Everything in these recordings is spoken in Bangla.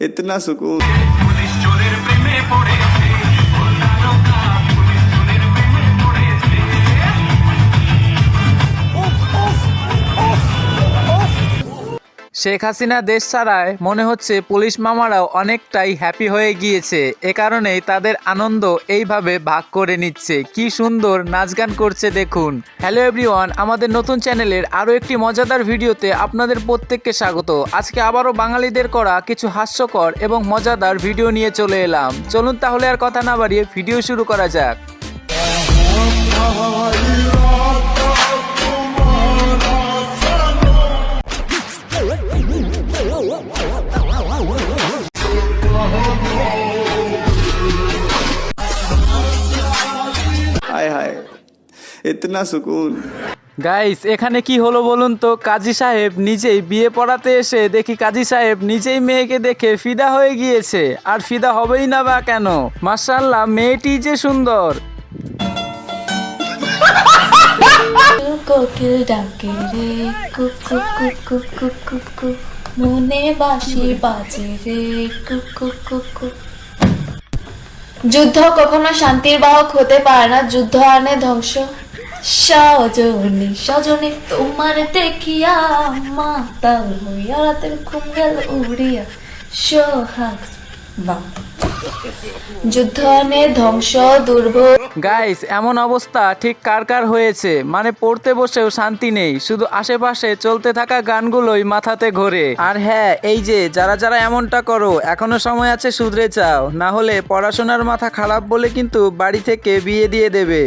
इतना सुकून। শেখ হাসিনা দেশ ছাড়ায় মনে হচ্ছে পুলিশ মামারাও অনেকটাই হ্যাপি হয়ে গিয়েছে। এ কারণেই তাদের আনন্দ এইভাবে ভাগ করে নিচ্ছে। কি সুন্দর নাচ গান করছে দেখুন। হ্যালো এভরিওয়ান, আমাদের নতুন চ্যানেলের আরও একটি মজাদার ভিডিওতে আপনাদের প্রত্যেককে স্বাগত। আজকে আবারও বাঙালিদের করা কিছু হাস্যকর এবং মজাদার ভিডিও নিয়ে চলে এলাম। চলুন তাহলে আর কথা না বাড়িয়ে ভিডিও শুরু করা যাক। हाय हाय इतना सुकून। গাইস, এখানে কি হলো বলুন তো? কাজী সাহেব নিজেই বিয়ে পড়াতে এসে দেখি কাজী সাহেব নিজেই মেয়েকে দেখে ফিদা হয়ে গিয়েছে। আর ফিদা হবেই না বা কেন? মাশাআল্লাহ, মেয়েটি যে সুন্দর। কোকিল ডাকে রে cook cook cook cook cook cook cook, মনে বাঁশি বাজে রে কুক কুক কুক কুক। যুদ্ধ কখনো শান্তির বাহক হতে পারে না, যুদ্ধ আনে ধ্বংস। সজনী সজনী তোমার দেখিয়া মাতাল হইয়া রাতের ঘুম গেল উড়িয়া সোহাগ। বাহ, যুদ্ধ আনে ধ্বংস দুর্ভোগ। গাইস, এমন অবস্থা ঠিক কার কার হয়েছে? মানে পড়তে বসেও শান্তি নেই, শুধু আশেপাশে চলতে থাকা গানগুলোই মাথাতে ঘোরে। আর হ্যাঁ, এই যে যারা যারা এমনটা করো, এখনো সময় আছে, শুধরে যাও, না হলে পড়াশোনার মাথা খারাপ বলে কিন্তু বাড়ি থেকে বিয়ে দিয়ে দেবে।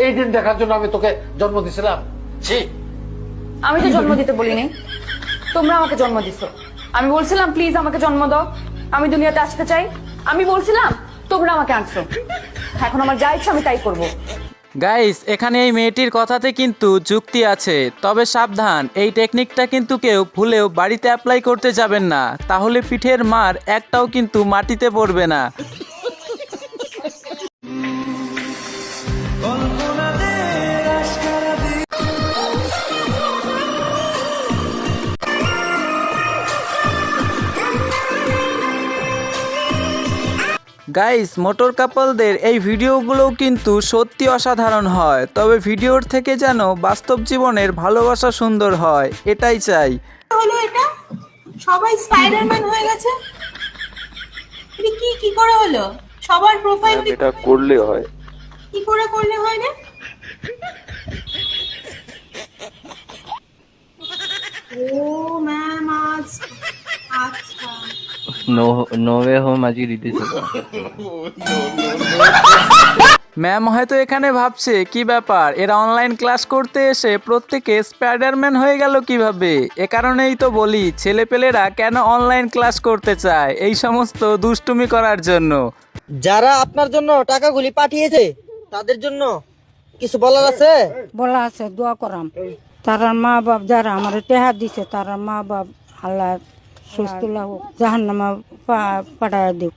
এই দিন দেখার জন্য আমি তোকে জন্ম দিয়েছিলাম। ছি, আমি তো জন্ম দিতে বলিনি, তোমরা আমাকে জন্ম দিছো। আমি বলছিলাম প্লিজ আমাকে জন্ম দাও, আমি দুনিয়াতে আসতে চাই। আমি বলছিলাম, তোমরা আমাকে আনছো। এখন আমার যা ইচ্ছা আমি তাই করব। গাইস, এখানে এই মেয়েটির কথাতে কিন্তু যুক্তি আছে, তবে সাবধান, এই টেকনিকটা কিন্তু কেউ ভুলেও বাড়িতে অ্যাপ্লাই করতে যাবেন না, তাহলে পিঠের মার একটাও কিন্তু মাটিতে পড়বে না। গাইস, মোটর কাপলদের এই ভিডিওগুলোও কিন্তু সত্যি অসাধারণ হয়, তবে ভিডিওর থেকে যেন বাস্তব জীবনের ভালোবাসা সুন্দর হয়, এটাই চাই। হলো এটা সবাই স্পাইডারম্যান হয়ে গেছে। এটা কি করে হলো? সবার প্রোফাইল এটা করলে হয়। কি করে করলে হয় রে? ও ম্যাম আজ আচ্ছা नो वे होम আজকে রিলিজ হবে। ম্যাম হয়তো এখানে ভাবছে কি ব্যাপার, এরা অনলাইন ক্লাস করতে এসে প্রত্যেকে স্পাইডারম্যান হয়ে গেল কিভাবে। এ কারণেই তো বলি, ছেলেপেলেরা কেন অনলাইন ক্লাস করতে চায়? এই সমস্ত দুষ্টুমি করার জন্য। যারা আপনার জন্য টাকাগুলি পাঠিয়েছে তাদের জন্য কিছু বলার আছে? বলা আছে, দোয়া করাম তার মা বাপ যারা আমার টেহা দিছে, তার মা বাপ আল্লাহ সুস্থ লাগুক, জাহান্নামে পাঠায় দিক,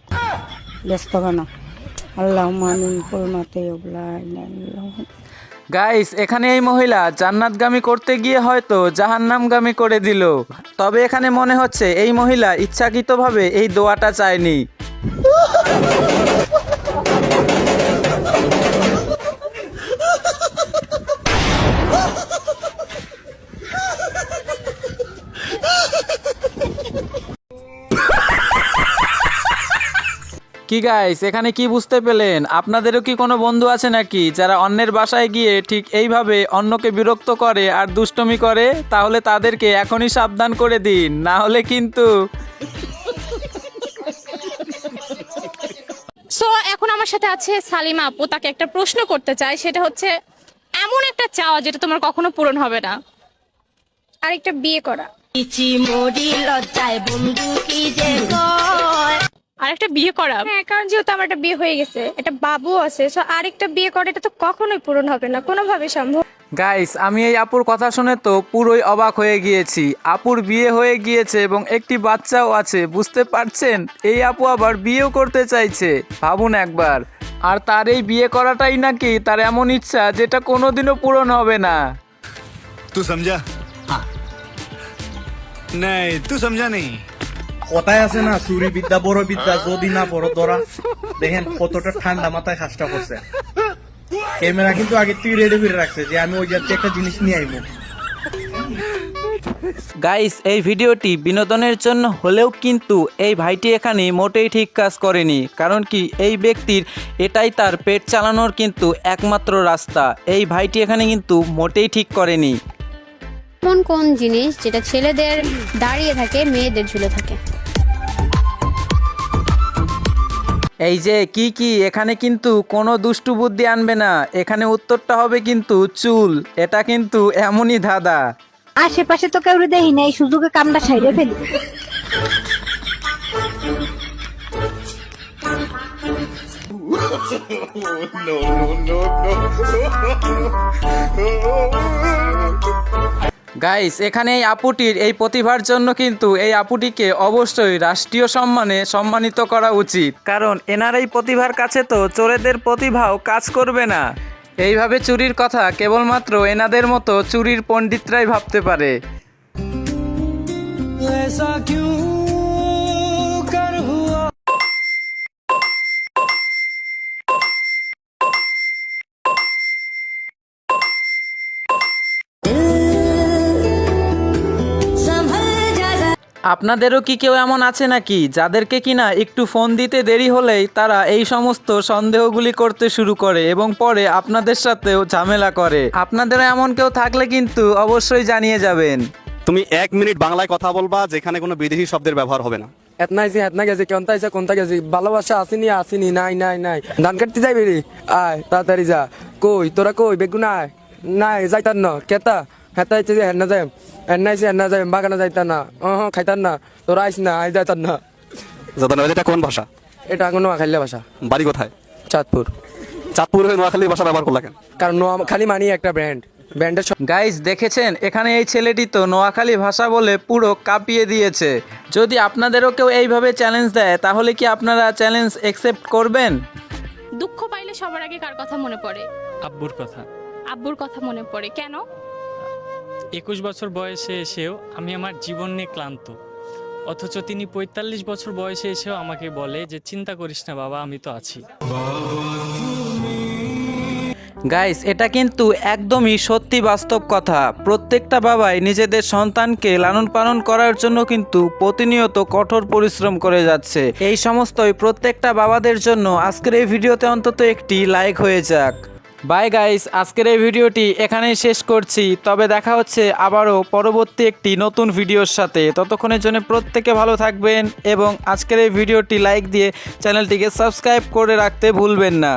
ব্যস্ত গানা আল্লাহ মামিন কলমাতে। গাইস, এখানে এই মহিলা জান্নাতগামী করতে গিয়ে হয়তো জাহান্নামগামী করে দিল, তবে এখানে মনে হচ্ছে এই মহিলা ইচ্ছাকৃতভাবে এই দোয়াটা চায়নি। কি গাইস, এখানে কি বুঝতে পেলেন? আপনাদেরও কি কোনো বন্ধু আছে নাকি যারা অন্যের বাসায় গিয়ে ঠিক এইভাবে অন্যকে বিরক্ত করে আর দুষ্টুমি করে? তাহলে তাদেরকে এখনই সাবধান করে দিন, না হলে কিন্তু। সো এখন আমার সাথে আছে সালিমা আপু। তাকে একটা প্রশ্ন করতে চাই, সেটা হচ্ছে এমন একটা চাওয়া যেটা তোমার কখনো পূরণ হবে না, আর একটা বিয়ে করা। আর একটা বিয়ে করা, হ্যাঁ, কারণ যেহেতু আমার একটা বিয়ে হয়ে গেছে, একটা বাবু আছে, সো আরেকটা বিয়ে করা এটা তো কখনোই পূরণ হবে না, কোনোভাবে সম্ভব। গাইস, আমি এই আপুর কথা শুনে তো পুরোই অবাক হয়ে গিয়েছি। আপুর বিয়ে হয়ে গিয়েছে এবং একটি বাচ্চাও আছে, বুঝতে পারছেন? এই আপু আবার বিয়েও করতে চাইছে, ভাবুন একবার। আর তার এই বিয়ে করাটাই নাকি তার এমন ইচ্ছা যেটা কোনোদিনও পূরণ হবে না। तू समझा? नहीं तू समझा नहीं। কথায় আছে না, চুরি বিদ্যা বড় বিদ্যা, যদি না পড়ো ধরা। দেখেন কতটা ঠান্ডা মাথায় কাজটা করছে। ক্যামেরা কিন্তু আগে তুই রেডি করে রাখছে যে আমি ওই জাতীয় একটা জিনিস নিয়ে আইবো। গাইস, এই ভিডিওটি বিনোদনের জন্য হলেও কিন্তু এই ভাইটি এখানে মোটেই ঠিক কাজ করেনি। কারণ কি, এই ব্যক্তির এটাই তার পেট চালানোর কিন্তু একমাত্র রাস্তা। এই ভাইটি এখানে কিন্তু মোটেই ঠিক করেনি। এমন কোন জিনিস যেটা ছেলেদের দাঁড়িয়ে থাকে, মেয়েদের ঝুলে থাকে? এই যে কি এখানে কিন্তু কোনো দুষ্টু বুদ্ধি আনবে না, এখানে উত্তরটা হবে কিন্তু চুল। এটা কিন্তু এমনই ধাঁধা। আশেপাশে তো কেউ দেখি না, এই সুযোগে কামটা সাইডে ফেলি। গাইস, এখানে এই আপুটির এই প্রতিভার জন্য কিন্তু এই আপুটিকে অবশ্যই রাষ্ট্রীয় সম্মানে সম্মানিত করা উচিত। কারণ এনার এই প্রতিভার কাছে তো চোরেদের প্রতিভাও কাজ করবে না। এইভাবে চুরির কথা কেবলমাত্র এনাদের মতো চুরির পণ্ডিতরাই ভাবতে পারে। আপনাদেরও কি কেউ এমন আছে নাকি যাদেরকে কিনা একটু ফোন দিতে দেরি হলেই তারা এই সমস্ত সন্দেহগুলি করতে শুরু করে এবং পরে আপনাদের সাথেও ঝামেলা করে? আপনাদেরও এমন কেউ থাকলে কিন্তু অবশ্যই জানিয়ে যাবেন। তুমি 1 মিনিট বাংলায় কথা বলবা যেখানে কোনো বিদেশি শব্দের ব্যবহার হবে না। এতনা গেছে কোনটা গেছে, ভালোবাসা আসেনি নাই ধান কাটতে যাইবি রে, আয় তাড়াতাড়ি যা। কই তোরা কই বেগুন নাই যাইতার না কেতা হেতাইছে যে হেন না যাই বাগানে যাইতার না, খাইতার না, তোরা আইস না, আই যাইতার না। এটা কোন ভাষা? এটা নোয়াখালী ভাষা। বাড়ি কোথায়? চাঁদপুর। চাঁদপুর হয়ে নোয়াখালী ভাষা ব্যবহার করলা কেন? কারণ নোয়াখালী মানি একটা ব্র্যান্ডের। গাইস, দেখেছেন এখানে এই ছেলেটি তো নোয়াখালী ভাষা বলে পুরো কাঁপিয়ে দিয়েছে। যদি আপনাদেরও কেউ এইভাবে চ্যালেঞ্জ দেয় তাহলে কি আপনারা চ্যালেঞ্জ অ্যাকসেপ্ট করবেন? দুঃখ পাইলে সবার আগে কার কথা মনে পড়ে? আব্বুর কথা। আব্বুর কথা মনে পড়ে কেন? 21 বছর বয়সে এসেও আমি আমার জীবন নিয়ে ক্লান্ত, অথচ তিনি 45 বছর বয়সে এসেও আমাকে বলে যে চিন্তা করিস না বাবা, আমি তো আছি। গাইস, এটা কিন্তু একদমই সত্যি বাস্তব কথা। প্রত্যেকটা বাবাই নিজেদের সন্তানকে লালন পালন করার জন্য কিন্তু প্রতিনিয়ত কঠোর পরিশ্রম করে যাচ্ছে। এই সমস্তই প্রত্যেকটা বাবাদের জন্য আজকের এই ভিডিওতে অন্তত একটি লাইক হয়ে যাক। বাই গাইস, আজকের এই ভিডিওটি এখানেই শেষ করছি। তবে দেখা হচ্ছে আবারও পরবর্তী একটি নতুন ভিডিওর সাথে। ততক্ষণের জন্য প্রত্যেকে ভালো থাকবেন এবং আজকের এই ভিডিওটি লাইক দিয়ে চ্যানেলটিকে সাবস্ক্রাইব করে রাখতে ভুলবেন না।